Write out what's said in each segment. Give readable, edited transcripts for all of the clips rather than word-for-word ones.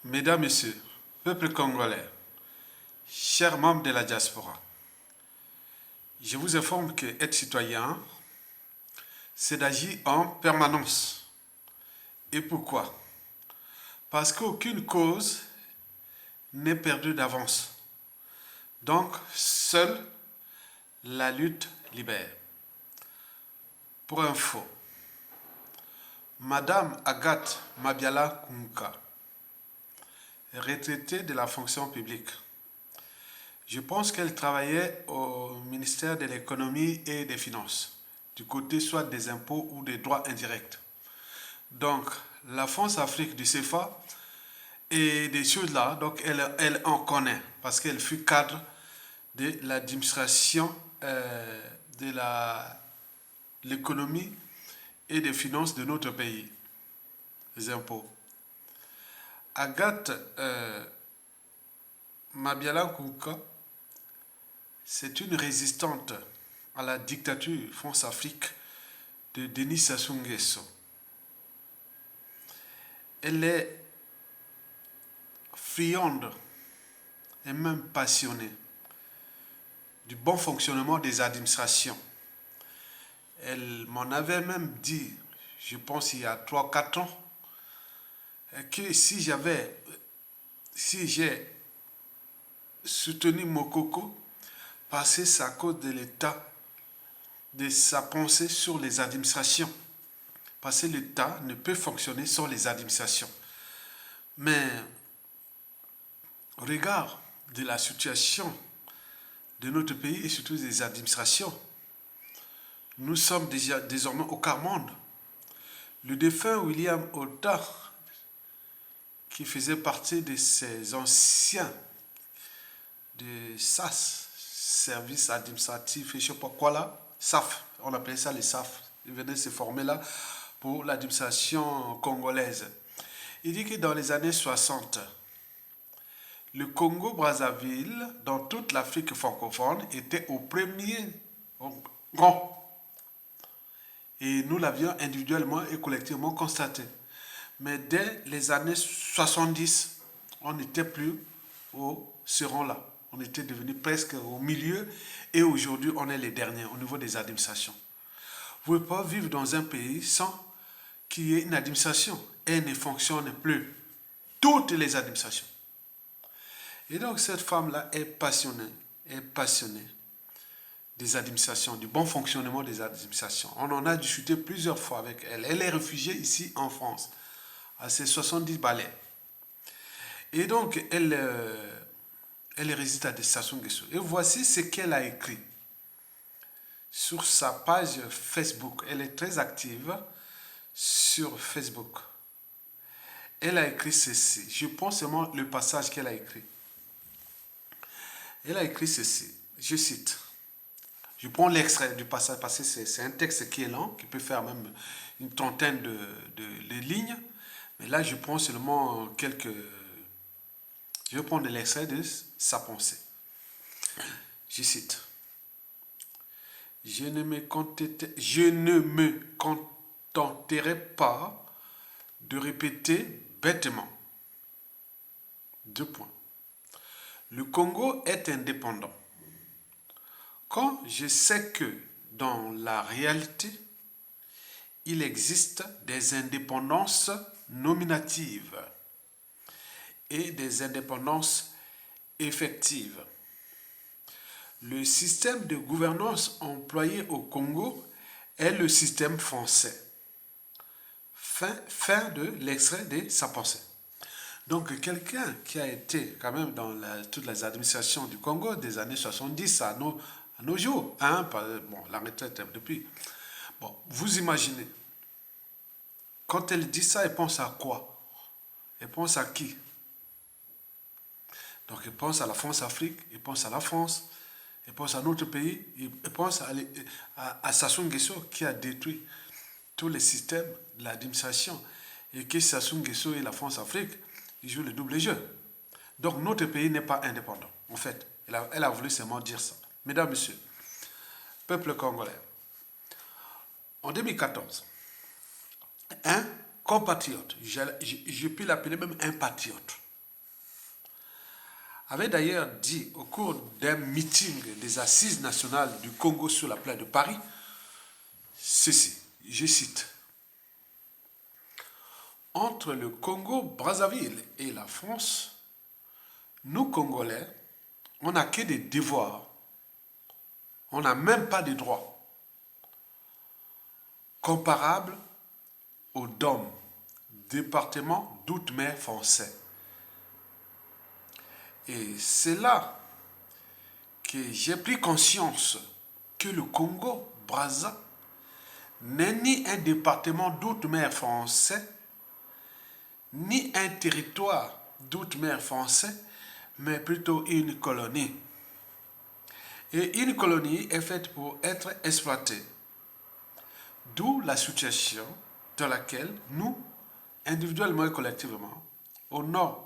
Mesdames, Messieurs, peuple congolais, chers membres de la diaspora, je vous informe que être citoyen, c'est d'agir en permanence. Et pourquoi? Parce qu'aucune cause n'est perdue d'avance. Donc, seule la lutte libère. Pour info, Madame Agathe Mabiala Kunka, retraitée de la fonction publique. Je pense qu'elle travaillait au ministère de l'économie et des finances, du côté soit des impôts ou des droits indirects. Donc, la France-Afrique du CFA et des choses là, donc elle en connaît, parce qu'elle fut cadre de l'administration de l'économie et des finances de notre pays, les impôts. Agathe Mabiala Kunka, c'est une résistante à la dictature France-Afrique de Denis Sassou Nguesso. Elle est friande et même passionnée du bon fonctionnement des administrations. Elle m'en avait même dit, je pense il y a 3-4 ans, que si j'ai soutenu Mokoko, parce que c'est à cause de l'état de sa pensée sur les administrations. Parce que l'État ne peut fonctionner sans les administrations. Mais au regard de la situation de notre pays et surtout des administrations, nous sommes déjà désormais au quart monde. Le défunt William Ota, qui faisait partie de ces anciens de SAS, service administratif et je ne sais pas quoi là, SAF, on appelait ça les SAF, ils venaient se former là pour l'administration congolaise. Il dit que dans les années 60, le Congo-Brazzaville, dans toute l'Afrique francophone, était au premier rang. Et nous l'avions individuellement et collectivement constaté. Mais dès les années 70, on n'était plus au ce rang-là. On était devenu presque au milieu et aujourd'hui, on est les derniers au niveau des administrations. Vous ne pouvez pas vivre dans un pays sans qu'il y ait une administration. Elle ne fonctionne plus. Toutes les administrations. Et donc, cette femme-là est passionnée des administrations, du bon fonctionnement des administrations. On en a discuté plusieurs fois avec elle. Elle est réfugiée ici en France, à ses 70 balais. Et donc, elle réside à Sassou Nguesso. Et voici ce qu'elle a écrit sur sa page Facebook. Elle est très active sur Facebook. Elle a écrit ceci. Je pense seulement le passage qu'elle a écrit. Elle a écrit ceci. Je cite. Je prends l'extrait du passage parce que c'est un texte qui est lent, qui peut faire même une trentaine de lignes. Mais là, je prends seulement quelques... Je vais prendre l'extrait de sa pensée. Je cite. Je ne me contenterai pas de répéter bêtement. 2 points. Le Congo est indépendant. Quand je sais que dans la réalité, il existe des indépendances nominatives et des indépendances effectives. Le système de gouvernance employé au Congo est le système français. Fin de l'extrait de sa pensée. Donc quelqu'un qui a été quand même dans toutes les administrations du Congo des années 70 à nos jours, bon, la retraite depuis. Bon, vous imaginez, quand elle dit ça, elle pense à quoi? Elle pense à qui? Donc elle pense à la France-Afrique, elle pense à la France, elle pense à notre pays, elle pense à Sassou Nguesso qui a détruit tous les systèmes de l'administration et que Sassou Nguesso et la France-Afrique, ils jouent le double jeu. Donc notre pays n'est pas indépendant, en fait. Elle a voulu seulement dire ça. Mesdames, Messieurs, peuple congolais, en 2014, un compatriote, je peux l'appeler même un patriote, avait d'ailleurs dit au cours d'un meeting des Assises nationales du Congo sur la place de Paris, ceci, je cite, « Entre le Congo-Brazzaville et la France, nous Congolais, on n'a que des devoirs, on n'a même pas de droits comparables au DOM, département d'outre-mer français. Et c'est là que j'ai pris conscience que le Congo-Brazza n'est ni un département d'outre-mer français, ni un territoire d'outre-mer français, mais plutôt une colonie. Et une colonie est faite pour être exploitée. D'où la situation dans laquelle nous, individuellement et collectivement, au nord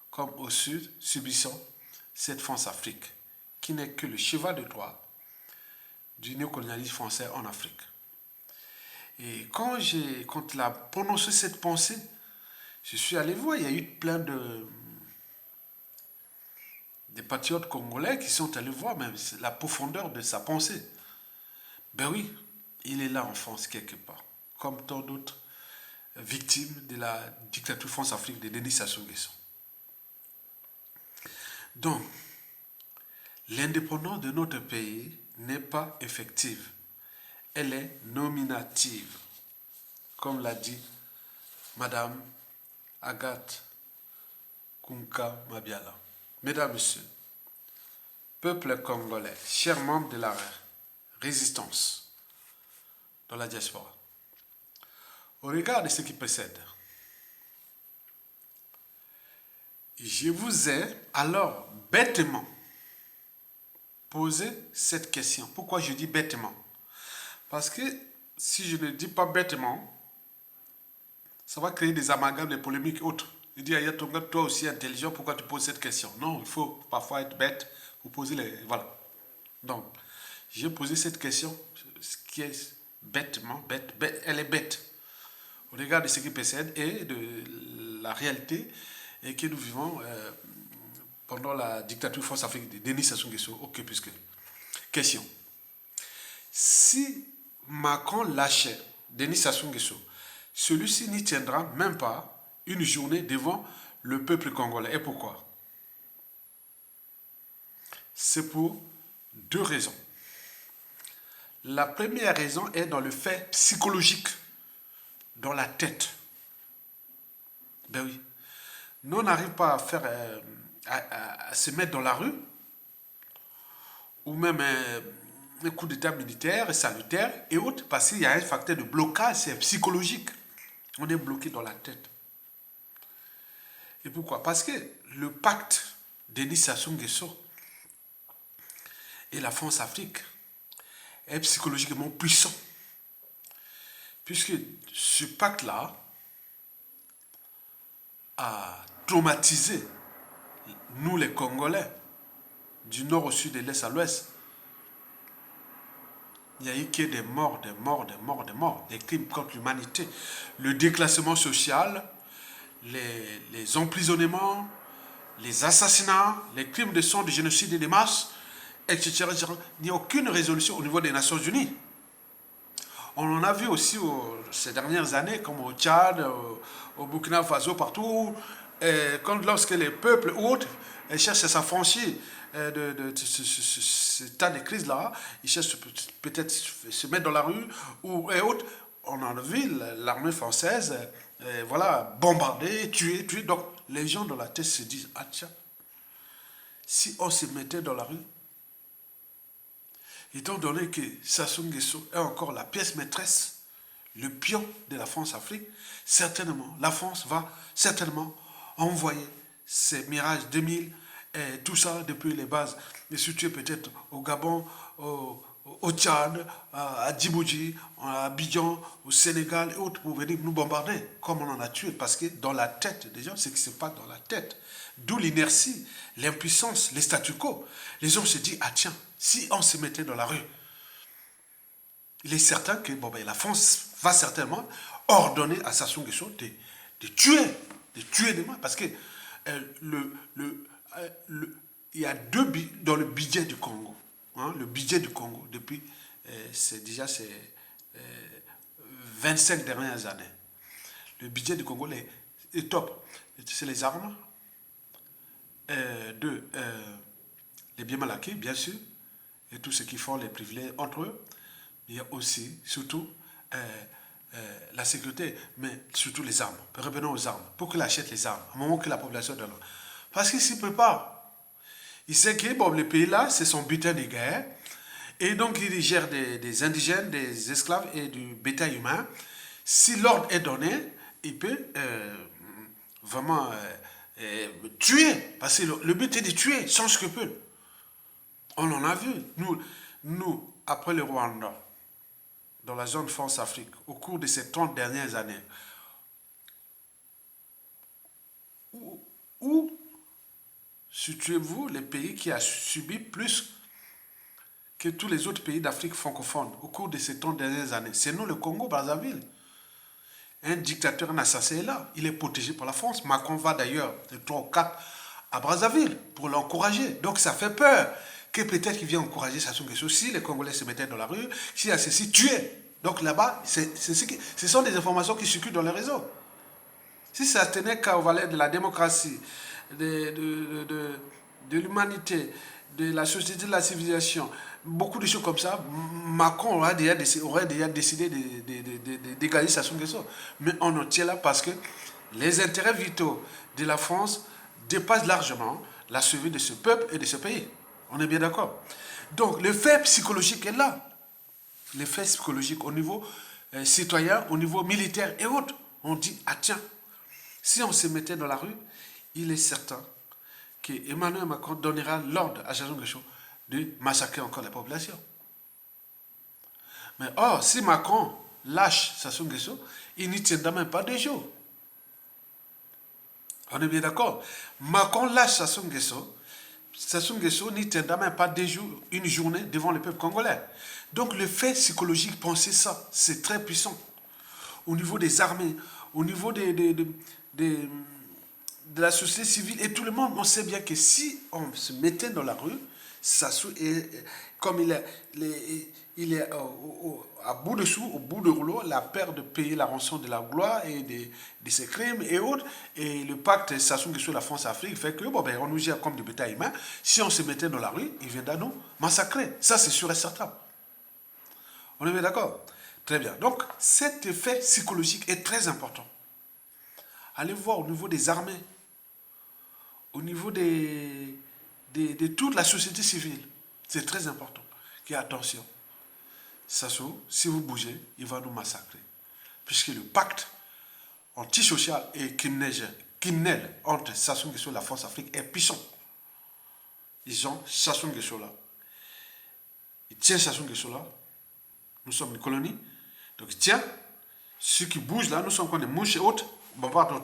comme au sud, subissons cette France-Afrique, qui n'est que le cheval de Troie du néocolonialisme français en Afrique. Et quand il a prononcé cette pensée, je suis allé voir, il y a eu plein des patriotes congolais qui sont allés voir même la profondeur de sa pensée. Ben oui, il est là en France quelque part, comme tant d'autres victimes de la dictature France-Afrique de Denis Sassou Nguesso. Donc, l'indépendance de notre pays n'est pas effective, elle est nominative, comme l'a dit Madame Agathe Kunka Mabiala. Mesdames, Messieurs, peuple congolais, chers membres de la résistance dans la diaspora, au regard de ce qui précède, je vous ai alors bêtement posé cette question. Pourquoi je dis bêtement? Parce que si je ne dis pas bêtement, ça va créer des amalgames, des polémiques autres. Je dis, Ayatonga, toi aussi intelligent, pourquoi tu poses cette question? Non, il faut parfois être bête pour poser les... Voilà. Donc, j'ai posé cette question, ce qui est bêtement, elle est bête, au regard de ce qui précède et de la réalité et que nous vivons pendant la dictature France-Afrique de Denis Sassou Nguesso. Ok, puisque... Question. Si Macron lâchait Denis Sassou Nguesso, celui-ci n'y tiendra même pas une journée devant le peuple congolais. Et pourquoi? C'est pour deux raisons. La première raison est dans le fait psychologique, dans la tête. Ben oui. Nous, on n'arrive pas à faire, à se mettre dans la rue, ou même un coup d'état militaire, sanitaire et autres, parce qu'il y a un facteur de blocage, c'est psychologique. On est bloqué dans la tête. Et pourquoi? Parce que le pacte Denis Sassou Nguesso et la France-Afrique est psychologiquement puissant. Puisque ce pacte-là a traumatisé nous les Congolais, du nord au sud et de l'est à l'ouest. Il n'y a eu que des morts, des crimes contre l'humanité. Le déclassement social, les emprisonnements, les assassinats, les crimes de sang, de génocide et de masse, etc. Il n'y a aucune résolution au niveau des Nations Unies. On en a vu aussi ces dernières années, comme au Tchad, au Burkina Faso, partout, lorsque les peuples ou autres cherchent à s'affranchir de ce tas de crises-là, ils cherchent peut-être se mettre dans la rue et autres. On en a vu l'armée française voilà, bombarder, tuer. Donc les gens dans la tête se disent, ah tiens, si on se mettait dans la rue, étant donné que Sassou Nguesso est encore la pièce maîtresse, le pion de la France-Afrique, certainement, la France va certainement envoyer ses Mirage 2000 et tout ça depuis les bases, et situé peut-être au Gabon, au Tchad, à Djibouti, à Abidjan, au Sénégal et autres pour venir nous bombarder, comme on en a tué, parce que dans la tête des gens, c'est que ce n'est pas dans la tête. D'où l'inertie, l'impuissance, les statu quo. Les gens se disent, ah tiens, si on se mettait dans la rue, il est certain que la France va certainement ordonner à Sassou Nguesso de tuer des mains. Parce que il y a dans le budget du Congo. Hein, le budget du Congo, depuis c'est déjà ces 25 dernières années. Le budget du Congo est top. C'est les armes, les biens mal acquis, bien sûr, et tout ce qui font les privilèges entre eux. Il y a aussi, surtout, la sécurité, mais surtout les armes. Revenons aux armes. Pour qu'il achète les armes, au moment que la population donne. Parce qu'il ne s'y prépare. Il sait que bon, le pays là, c'est son butin de guerre. Et donc, il gère des indigènes, des esclaves et du bétail humain. Si l'ordre est donné, il peut vraiment tuer. Parce que le but est de tuer sans scrupule. On en a vu. Nous après le Rwanda, dans la zone France-Afrique, au cours de ces 30 dernières années, où situez-vous les pays qui a subi plus que tous les autres pays d'Afrique francophone au cours de ces 30 dernières années? C'est nous, le Congo-Brazzaville. Un dictateur, un assassin est là. Il est protégé par la France. Macron va d'ailleurs de 3 ou 4 à Brazzaville pour l'encourager. Donc ça fait peur que peut-être qu'il vient encourager Sassou Nguesso si les Congolais se mettaient dans la rue, s'il y a ceci, tuer. Donc là-bas, ce sont des informations qui circulent dans les réseaux. Si ça tenait qu'à valeur de la démocratie, de l'humanité, de la société, de la civilisation, beaucoup de choses comme ça, Macron aurait déjà décidé de dégager Sassou Nguesso. Mais on en tient là parce que les intérêts vitaux de la France dépassent largement la survie de ce peuple et de ce pays. On est bien d'accord. Donc le fait psychologique est là. Les faits psychologiques au niveau citoyen, au niveau militaire et autres. On dit, ah tiens, si on se mettait dans la rue, il est certain qu'Emmanuel Macron donnera l'ordre à Sassou Nguesso de massacrer encore la population. Mais or, si Macron lâche Sassou Nguesso, il n'y tiendra même pas 2 jours. On est bien d'accord. Macron lâche Sassou Nguesso n'y tiendra même pas 2 jours, une journée devant le peuple congolais. Donc le fait psychologique, pensez ça, c'est très puissant. Au niveau des armées, au niveau de la société civile et tout le monde, on sait bien que si on se mettait dans la rue, Sassou, comme il est à bout de sous, au bout de rouleau, la peur de payer la rançon de la gloire et de ses crimes et autres, et le pacte Sassou Nguesso, la France-Afrique, fait que bon, ben, on nous gère comme du bétail humain. Si on se mettait dans la rue, il viendra nous massacrer. Ça, c'est sûr et certain. On est bien d'accord? Très bien. Donc, cet effet psychologique est très important. Allez voir au niveau des armées, au niveau de toute la société civile. C'est très important. Qu'il y ait attention. Sassou, si vous bougez, il va nous massacrer. Puisque le pacte antisocial et criminel entre Sassou Nguesso et la France-Afrique est puissant. Ils ont Sassou Nguesso là. Ils tiennent Sassou Nguesso là. Nous sommes une colonie. Donc ils tiennent. Ceux qui bougent là, nous sommes comme des mouches et autres. Bon, pardon,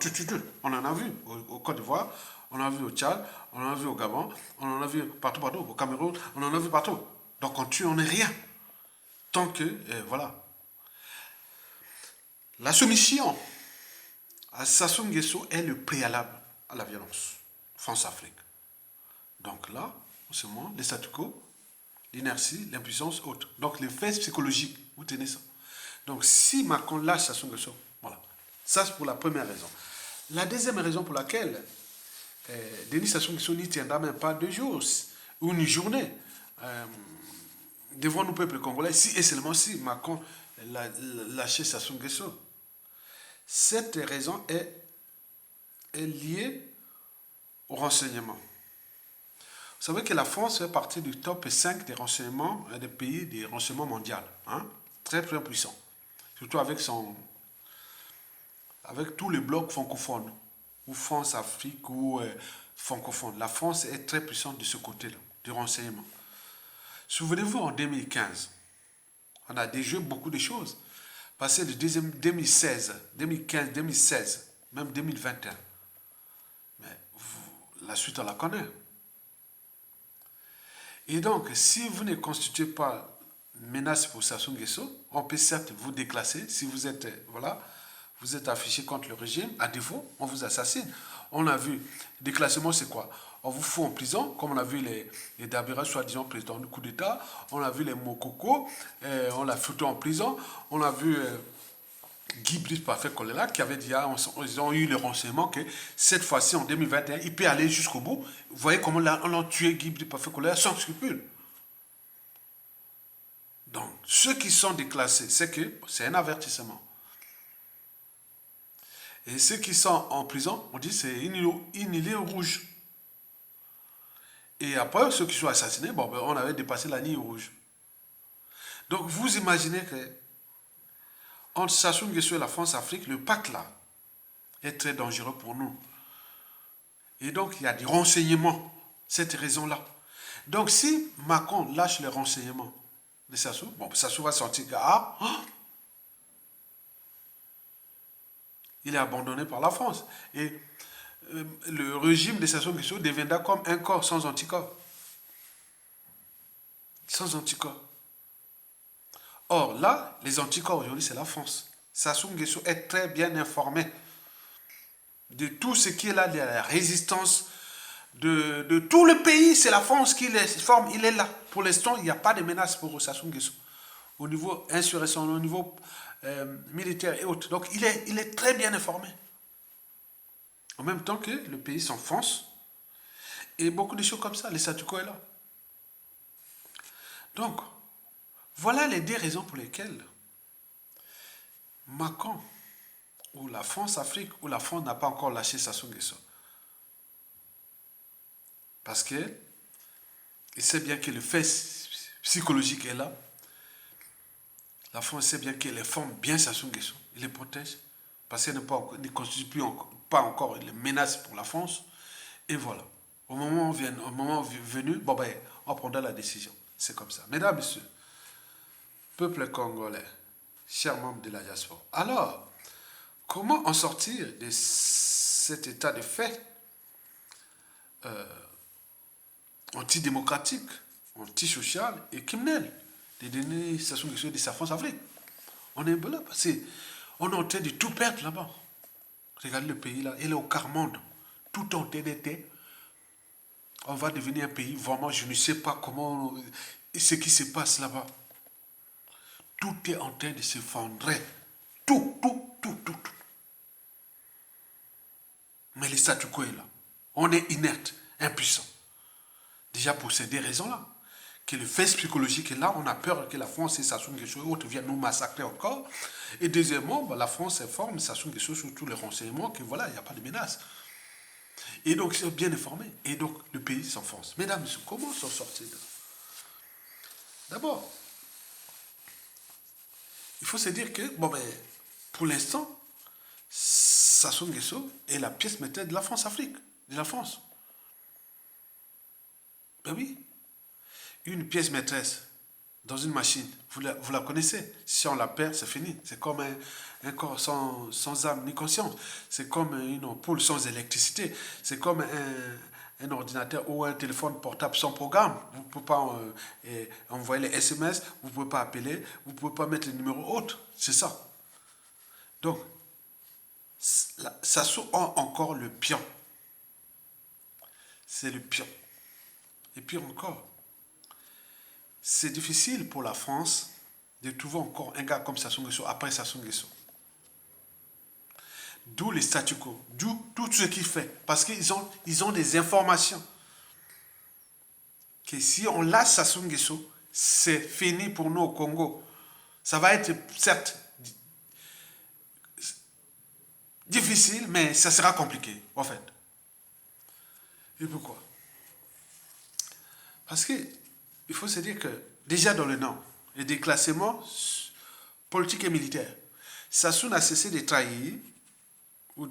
on en a vu au Côte d'Ivoire, on en a vu au Tchad, on en a vu au Gabon, on en a vu partout, au Cameroun, on en a vu partout. Donc on tue, on n'est rien. Tant que, voilà. La soumission à Sassou Nguesso est le préalable à la violence. France-Afrique. Donc là, en ce moment, les statu quo, l'inertie, l'impuissance, autres. Donc les faits psychologiques, vous tenez ça. Donc si Macron lâche Sassou Nguesso, voilà. Ça, c'est pour la première raison. La deuxième raison pour laquelle Denis Sassou Nguesso n'y tiendra même pas 2 jours ou une journée devant nos peuples congolais, si et seulement si Macron lâche Sassou Nguesso. Cette raison est liée au renseignement. Vous savez que la France fait partie du top 5 des renseignements, des pays des renseignements mondiaux. Hein? Très très puissant. Surtout avec tous les blocs francophones, ou France-Afrique, ou francophone. La France est très puissante de ce côté-là, du renseignement. Souvenez-vous, en 2015, on a déjà beaucoup de choses. Passé de 2016, 2015, 2016, même 2021. Mais la suite, on la connaît. Et donc, si vous ne constituez pas une menace pour Sassou Nguesso, on peut certes vous déclasser si vous êtes, voilà, vous êtes affiché contre le régime. À défaut, on vous assassine. On a vu, déclassement c'est quoi? On vous fout en prison, comme on a vu les Dabira, soi-disant président du coup d'État. On a vu les Mokoko, on l'a foutu en prison. On a vu Guy Brice Parfait Kolela qui avait dit, ils ont eu le renseignement que cette fois-ci, en 2021, il peut aller jusqu'au bout. Vous voyez comment on a tué Guy Brice Parfait Kolela sans scrupule. Donc, ceux qui sont déclassés, c'est que c'est un avertissement. Et ceux qui sont en prison, on dit c'est une île rouge. Et après, ceux qui sont assassinés, bon, ben, on avait dépassé la ligne rouge. Donc, vous imaginez que entre Sassou Nguesso et la France-Afrique, le pacte là est très dangereux pour nous. Et donc, il y a des renseignements, cette raison-là. Donc, si Macron lâche les renseignements de Sassou, bon, Sassou va sentir que, il est abandonné par la France. Et le régime de Sassou Nguesso deviendra comme un corps sans anticorps. Sans anticorps. Or, là, les anticorps aujourd'hui, c'est la France. Sassou Nguesso est très bien informé de tout ce qui est là, de la résistance de tout le pays. C'est la France qui les forme, il est là. Pour l'instant, il n'y a pas de menace pour Sassou Nguesso. Au niveau insurrection, au niveau militaire et autres. Donc, il est très bien informé. En même temps que le pays s'enfonce. Et beaucoup de choses comme ça. Le statu quo est là. Donc, voilà les deux raisons pour lesquelles Macron, ou la France-Afrique, ou la France n'a pas encore lâché Sassou Nguesso. Parce que il sait bien que le fait psychologique est là. La France sait bien qu'elle forme bien Sassou Nguesso. Il les protège. Parce qu'elle ne constitue pas encore une menace pour la France. Et voilà. Au moment venu, bon ben, on prendra la décision. C'est comme ça. Mesdames, Messieurs, peuple congolais, chers membres de la diaspora. Alors, comment en sortir de cet état de fait antidémocratique, antisocial et criminel de donner Sassou Nguesso de sa France-Afrique? On est là parce qu'on est en train de tout perdre là-bas. Regardez le pays là, il est au quart monde. Tout en TDT. On va devenir un pays, vraiment, je ne sais pas comment, ce qui se passe là-bas. Tout est en train de s'effondrer. Tout. Mais le statu quo est là. On est inerte, impuissant. Déjà pour ces deux raisons-là. Que le fait psychologique est là, on a peur que la France et Sassou Nguesso et autres viennent nous massacrer encore. Et deuxièmement, la France informe Sassou Nguesso sur tous les renseignements que voilà, il n'y a pas de menace. Et donc, ils sont bien informés. Et donc, le pays s'enfonce. Mesdames et messieurs, comment s'en sortir de là? D'abord, il faut se dire que, bon, ben, pour l'instant, Sassou Nguesso est la pièce maîtresse de la France-Afrique, de la France. Ben oui. Une pièce maîtresse dans une machine, vous la connaissez. Si on la perd, c'est fini. C'est comme un corps sans âme ni conscience. C'est comme une ampoule sans électricité. C'est comme un ordinateur ou un téléphone portable sans programme. Vous ne pouvez pas envoyer les SMS, vous ne pouvez pas appeler, vous ne pouvez pas mettre les numéros autres. C'est ça. Donc, ça sort encore le pion. C'est le pion. Et puis encore, c'est difficile pour la France de trouver encore un gars comme Sassou Nguesso après Sassou Nguesso. D'où les statu quo, d'où tout ce qu'il fait. Parce qu'ils ont des informations. Que si on lâche Sassou Nguesso, c'est fini pour nous au Congo. Ça va être, certes, difficile, mais ça sera compliqué, en fait. Et pourquoi? Parce que il faut se dire que, déjà dans le Nord, les déclassements politiques et militaires, Sassou n'a cessé de trahir ou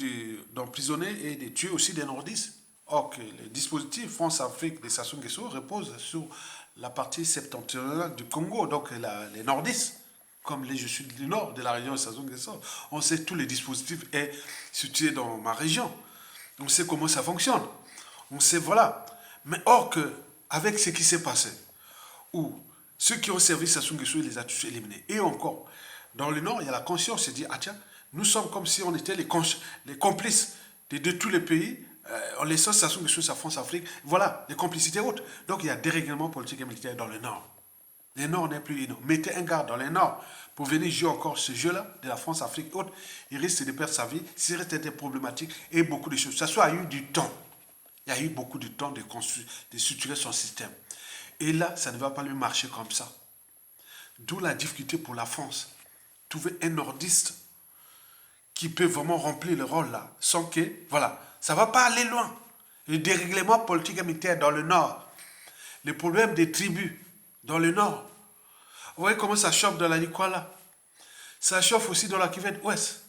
d'emprisonner et de tuer aussi des nordistes. Or que le dispositif France-Afrique de Sassou Nguesso repose sur la partie septentrionale du Congo, donc les nordistes, comme je suis du nord de la région de Sassou Nguesso. On sait que tous les dispositifs est situé dans ma région. On sait comment ça fonctionne. On sait, voilà. Mais or que, avec ce qui s'est passé, où ceux qui ont servi Sassou Nguesso, il les a tous éliminés. Et encore, dans le Nord, il y a la conscience, c'est dit, ah tiens, nous sommes comme si on était les complices de tous les pays, en laissant Sassou Nguesso à France-Afrique. Voilà, des complicités hautes. Donc il y a dérèglement politique et militaire dans le Nord. Le Nord n'est plus inno. Mettez un garde dans le Nord pour venir jouer encore ce jeu-là de la France-Afrique haute. Il risque de perdre sa vie, c'est des problématiques et beaucoup de choses. Sassou a eu du temps. Il y a eu beaucoup de temps de construire, de structurer son système. Et là, ça ne va pas lui marcher comme ça. D'où la difficulté pour la France. Trouver un nordiste qui peut vraiment remplir le rôle là, sans que, voilà, ça ne va pas aller loin. Le dérèglement politique et militaire dans le Nord, les problèmes des tribus dans le Nord. Vous voyez comment ça chauffe dans la Nikwala. Ça chauffe aussi dans la cuvette ouest.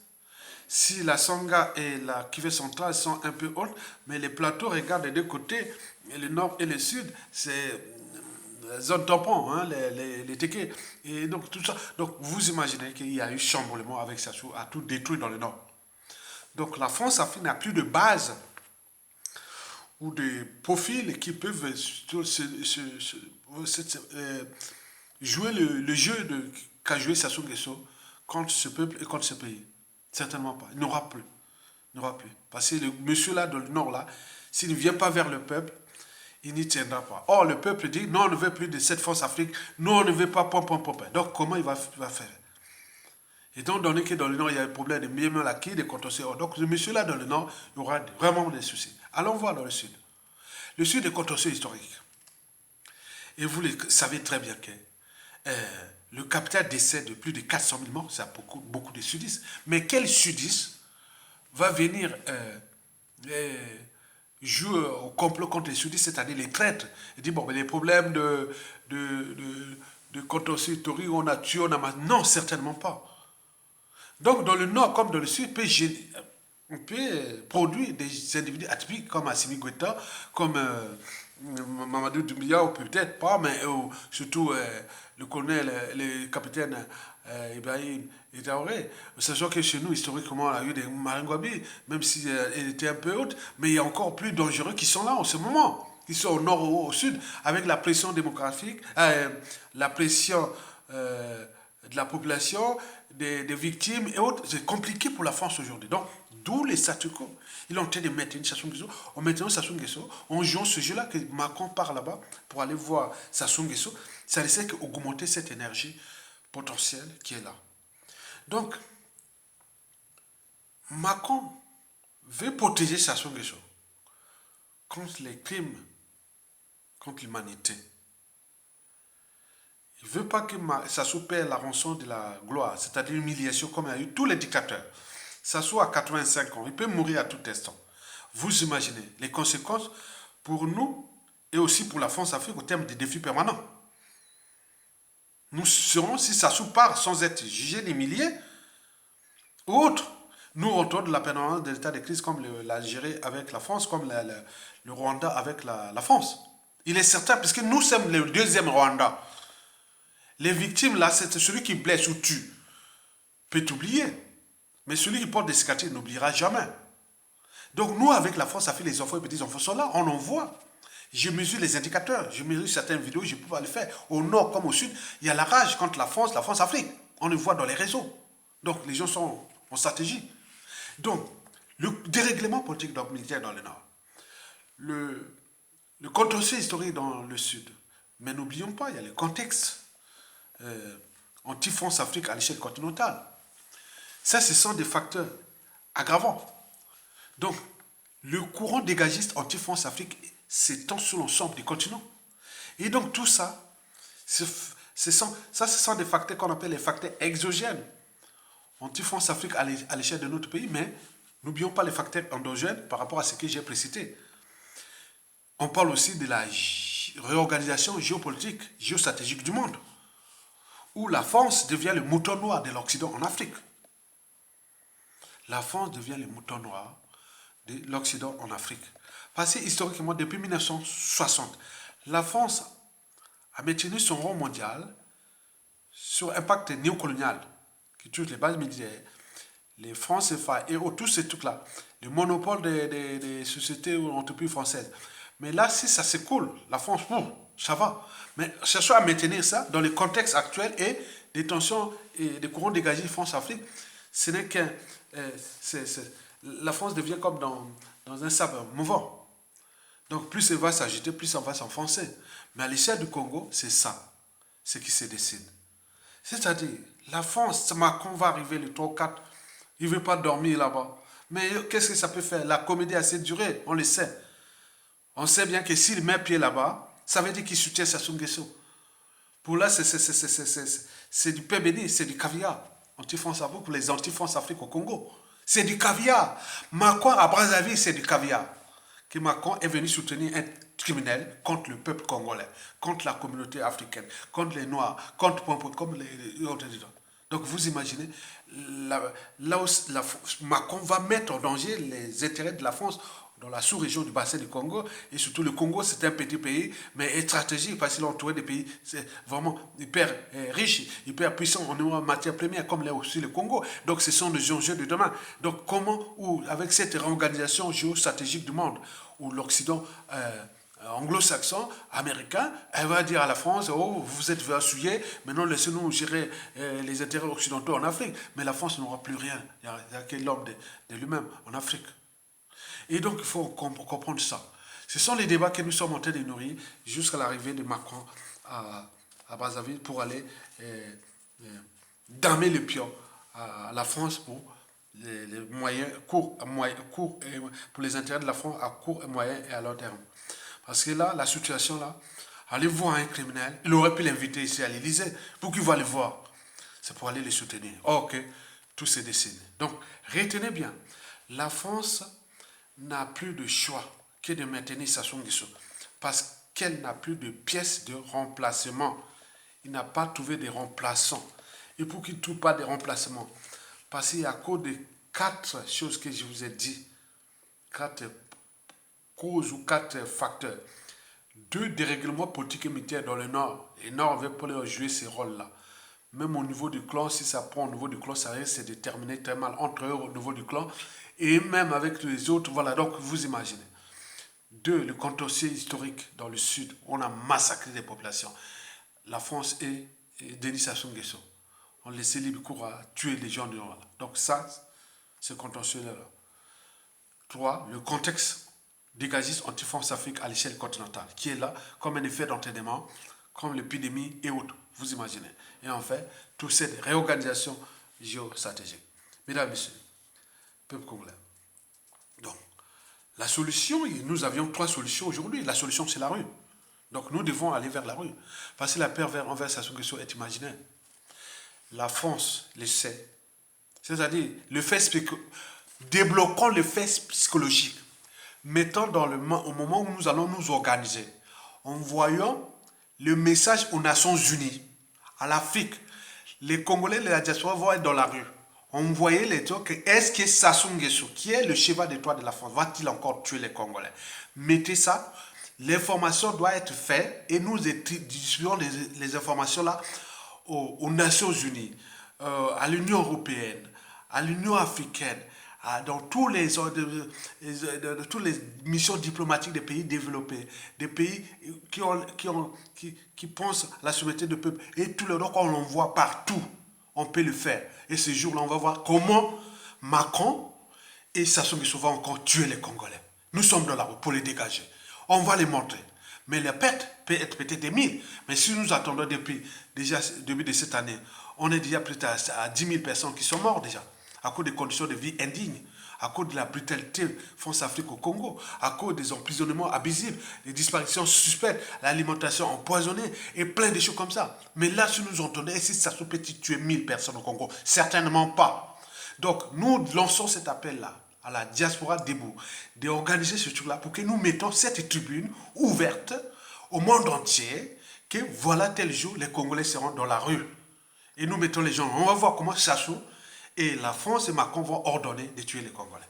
Si la Songa et la cuvette centrale sont un peu hautes, mais les plateaux regardent des deux côtés, et le nord et le sud, c'est zone tampon, hein, les téquets. Et donc tout ça. Donc vous imaginez qu'il y a eu chamboulement avec Sassou, à tout détruit dans le nord. Donc la France-Afrique n'a plus de base ou de profils qui peuvent jouer le jeu qu'a joué Sassou Nguesso contre ce peuple et contre ce pays. Certainement pas. Il n'aura plus. Il n'aura plus. Parce que le monsieur là, dans le nord là, s'il ne vient pas vers le peuple, il n'y tiendra pas. Or, le peuple dit, non, on ne veut plus de cette force Afrique, non, on ne veut pas, pom, pom, pom. Donc, comment il va faire? Étant donné que dans le nord, il y a un problème de mieux acquis, de contentieux. Donc, le monsieur là, dans le nord, il y aura vraiment des soucis. Allons voir dans le sud. Le sud est contentieux historique. Et vous le savez très bien que le capital décès de plus de 400 000 morts, c'est beaucoup de sudistes. Mais quel sudiste va venir jouer au complot contre les sudistes, c'est-à-dire les traîtres, et dire, bon, mais les problèmes de contentieux historique, on a tué, on a... Non, certainement pas. Donc, dans le nord comme dans le sud, on peut produire des individus atypiques comme Assimi Goïta, comme Mamadou Doumbia, ou peut-être pas, mais surtout le colonel, le capitaine Ibrahim Traoré. Sachant que chez nous, historiquement, on a eu des Maringouabi, même si elle était un peu haute, mais il y a encore plus dangereux qui sont là en ce moment. Ils sont au nord ou au sud, avec la pression démographique, la pression de la population, des victimes et autres. C'est compliqué pour la France aujourd'hui. Donc, d'où les statu quo. Ils ont tenté de mettre une Sassou Nguesso. En mettant Sassou Nguesso, en jouant ce jeu-là, que Macron part là-bas pour aller voir Sassou Nguesso, ça ne sait qu'augmenter cette énergie potentielle qui est là. Donc, Macron veut protéger Sassou Nguesso contre les crimes contre l'humanité. Il ne veut pas que Sassou perde la rançon de la gloire, c'est-à-dire l'humiliation comme il y a eu tous les dictateurs. Sassou a 85 ans, il peut mourir à tout instant. Vous imaginez les conséquences pour nous et aussi pour la France-Afrique au terme des défis permanents. Nous serons, si Sassou part sans être jugé, humilié, ou autre, nous autour de la permanence de l'état de crise comme l'Algérie avec la France, comme le Rwanda avec la France. Il est certain, puisque nous sommes le deuxième Rwanda. Les victimes, là, c'est celui qui blesse ou tue. Peut oublier. Mais celui qui porte des cicatrices n'oubliera jamais. Donc nous, avec la France, Afrique, les enfants et petits-enfants sont là, on en voit. Je mesure les indicateurs, je mesure certaines vidéos, je peux pas le faire. Au nord comme au sud, il y a la rage contre la France-Afrique. On le voit dans les réseaux. Donc les gens sont en stratégie. Donc, le dérèglement politique militaire dans le nord. Le contentieux historique dans le sud. Mais n'oublions pas, il y a le contexte anti-France-Afrique à l'échelle continentale. Ça, ce sont des facteurs aggravants. Donc, le courant dégagiste anti-France-Afrique s'étend sur l'ensemble du continent. Et donc, tout ça, ce sont des facteurs qu'on appelle les facteurs exogènes. Anti-France-Afrique à l'échelle de notre pays, mais n'oublions pas les facteurs endogènes par rapport à ce que j'ai précité. On parle aussi de la réorganisation géopolitique, géostratégique du monde, où la France devient le mouton noir de l'Occident en Afrique. La France devient le mouton noir de l'Occident en Afrique. Parce que historiquement, depuis 1960, la France a maintenu son rôle mondial sur un pacte néocolonial qui touche les bases militaires, les francs CFA et tous ces trucs-là, le monopole des sociétés ou entreprises françaises. Mais là, si ça s'écoule, la France, ça va. Mais cherchons à maintenir ça dans le contexte actuel et des tensions et des courants dégagés France-Afrique. Ce n'est qu'un la France devient comme dans un sable mouvant. Donc plus elle va s'agiter, plus on va s'enfoncer. Mais à l'échelle du Congo, c'est ça, ce qui se dessine. C'est-à-dire, la France, Macron va arriver le 3 4, il ne veut pas dormir là-bas. Mais qu'est-ce que ça peut faire? La comédie a assez duré, on le sait. On sait bien que s'il met pied là-bas, ça veut dire qu'il soutient Sassou Nguesso. Pour là, c'est du pain béni, c'est du caviar. Anti-France Afrique pour les anti-France Afrique au Congo. C'est du caviar. Macron à Brazzaville, c'est du caviar. Que Macron est venu soutenir un criminel contre le peuple congolais, contre la communauté africaine, contre les Noirs, comme les autres. Donc vous imaginez, là où Macron va mettre en danger les intérêts de la France dans la sous-région du bassin du Congo. Et surtout, le Congo, c'est un petit pays, mais stratégique parce qu'il est entouré des pays vraiment hyper riches, hyper puissants en matière première, comme l'est aussi le Congo. Donc, ce sont les enjeux de demain. Donc, comment, ou avec cette réorganisation géostratégique du monde, où l'Occident anglo-saxon, américain, elle va dire à la France, oh, vous êtes versouillés, maintenant laissez-nous gérer les intérêts occidentaux en Afrique. Mais la France n'aura plus rien. Il n'y a que l'homme de lui-même en Afrique. Et donc, il faut comprendre ça. Ce sont les débats que nous sommes en train de nourrir jusqu'à l'arrivée de Macron à Brazzaville pour aller damer le pion à la France pour les moyens courts, pour les intérêts de la France à court, moyen et à long terme. Parce que là, la situation là, aller voir un criminel, il aurait pu l'inviter ici à l'Élysée pour qu'il va le voir. C'est pour aller les soutenir. Ok, tout s'est dessiné. Donc, retenez bien, la France n'a plus de choix que de maintenir Sassou Nguesso parce qu'elle n'a plus de pièces de remplacement. Il n'a pas trouvé de remplaçants. Et pour qu'il ne trouve pas de remplacement, parce qu'à cause de 4 choses que je vous ai dit, 4 causes ou 4 facteurs, 2 dérèglements politiques et militaires dans le Nord. Et le Nord veut pas jouer ce rôle-là. Même au niveau du clan, si ça prend au niveau du clan, ça risque de terminer très mal entre eux au niveau du clan. Et même avec les autres, voilà, donc vous imaginez. 2, le contentieux historique dans le sud, on a massacré des populations. La France et Denis Sassou Nguesso ont laissé libre cours à tuer les gens du Nord. Donc ça, c'est contentieux-là. 3, le contexte dégagiste anti-France Afrique à l'échelle continentale, qui est là comme un effet d'entraînement, comme l'épidémie et autres, vous imaginez. Et en fait, toute cette réorganisation géostratégique. Mesdames et messieurs, peuple congolais. Donc, la solution, nous avions 3 solutions aujourd'hui. La solution, c'est la rue. Donc, nous devons aller vers la rue. Parce que la paix envers Sassou Nguesso est imaginaire. La France le sait. C'est-à-dire, débloquons le fait psychologique. Mettons au moment où nous allons nous organiser, en voyant le message aux Nations Unies, à l'Afrique. Les Congolais de la diaspora vont être dans la rue. On voyait les trucs, est-ce que Sassou Nguesso, qui est le cheval d'étoile de la France, va-t-il encore tuer les Congolais? Mettez ça, l'information doit être faite et nous distribuons les informations là aux Nations Unies, à l'Union Européenne, à l'Union Africaine, dans toutes les missions diplomatiques des pays développés, des pays qui pensent à la souveraineté du peuple. Et tout le temps, on l'envoie partout, on peut le faire. Et ce jour-là, on va voir comment Macron et Sassou Nguesso vont encore tuer les Congolais. Nous sommes dans la route pour les dégager. On va les montrer. Mais la perte peut être peut-être des 1000. Mais si nous attendons depuis déjà début de cette année, on est déjà plus à 10 000 personnes qui sont mortes déjà, à cause des conditions de vie indignes, à cause de la brutalité France-Afrique au Congo, à cause des emprisonnements abusifs, des disparitions suspectes, l'alimentation empoisonnée et plein de choses comme ça. Mais là, si nous entendons, est-ce que ça peut tuer 1000 personnes au Congo? Certainement pas. Donc, nous lançons cet appel-là à la diaspora debout, d'organiser ce truc-là pour que nous mettons cette tribune ouverte au monde entier, que voilà tel jour, les Congolais seront dans la rue. Et nous mettons les gens, on va voir comment Sassou et la France et Macron vont ordonner de tuer les Congolais.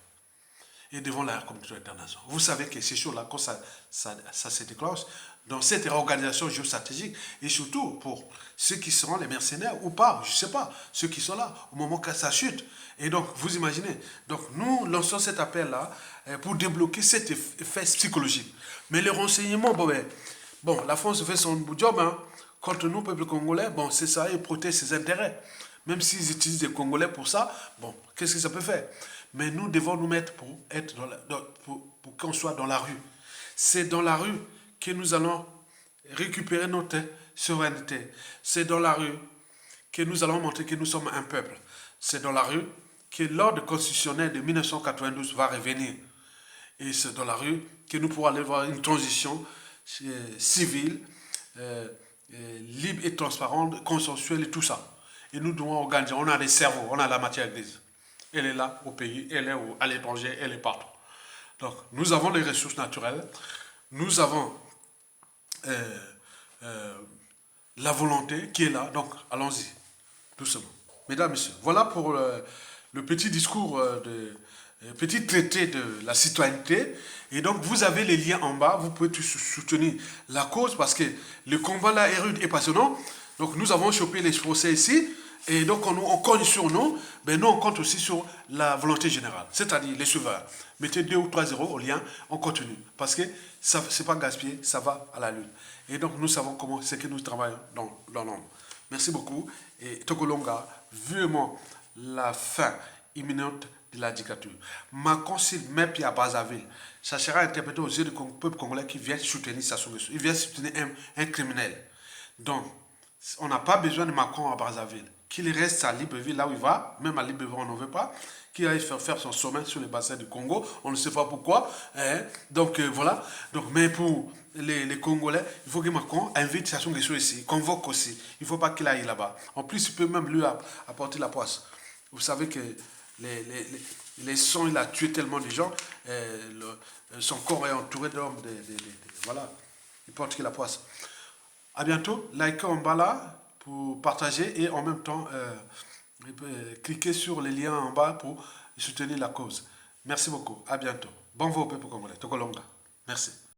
Et devant la communauté internationale. Vous savez que ces choses-là, quand ça se déclenche, dans cette réorganisation géostratégique, et surtout pour ceux qui seront les mercenaires ou pas, je ne sais pas, ceux qui sont là, au moment que ça chute. Et donc, vous imaginez, donc nous lançons cet appel-là pour débloquer cet effet psychologique. Mais le renseignement, bon, la France fait son job, hein, contre nous, peuple congolais, bon, c'est ça, ils protègent ses intérêts. Même s'ils utilisent les Congolais pour ça, bon, qu'est-ce que ça peut faire? Mais nous devons nous mettre pour qu'on soit dans la rue. C'est dans la rue que nous allons récupérer notre souveraineté. C'est dans la rue que nous allons montrer que nous sommes un peuple. C'est dans la rue que l'ordre constitutionnel de 1992 va revenir. Et c'est dans la rue que nous pourrons aller voir une transition civile, libre et transparente, consensuelle et tout ça. Et nous devons organiser. On a des cerveaux, on a la matière grise. Elle est là au pays, elle est à l'étranger, elle est partout. Donc, nous avons les ressources naturelles, nous avons la volonté qui est là. Donc, allons-y, doucement. Mesdames, Messieurs, voilà pour le petit discours petit traité de la citoyenneté. Et donc, vous avez les liens en bas. Vous pouvez soutenir la cause parce que le combat là est rude et passionnant. Donc, nous avons chopé les procès ici. Et donc, on compte sur nous. Mais nous, on compte aussi sur la volonté générale, c'est-à-dire les souverains. Mettez 2 ou 3 zéros au lien, on continue. Parce que ce n'est pas gaspillé, ça va à la lune. Et donc, nous savons comment c'est que nous travaillons dans l'ombre. Merci beaucoup. Et Togolonga, vivement la fin imminente de la dictature. Macron, s'il met pied à Brazzaville, ça sera interprété aux yeux du peuple congolais qui vient soutenir Sassou Nguesso. Il vient soutenir un criminel. Donc, on n'a pas besoin de Macron à Brazzaville. Qu'il reste à Libreville, là où il va, même à Libreville, on n'en veut pas. Qu'il aille faire son sommet sur les bassins du Congo, on ne sait pas pourquoi. Hein? Donc, voilà. Donc, mais pour les Congolais, il faut que Macron invite Sassou Nguesso ici, convoque aussi. Il ne faut pas qu'il aille là-bas. En plus, il peut même lui apporter la poisse. Vous savez que les sons, il a tué tellement de gens. Son corps est entouré d'hommes. Voilà. Il porte que la poisse. À bientôt. Likez en bas là pour partager et en même temps cliquez sur les liens en bas pour soutenir la cause. Merci beaucoup. À bientôt. Bon vos peuple congolais. Tokolonga. Merci.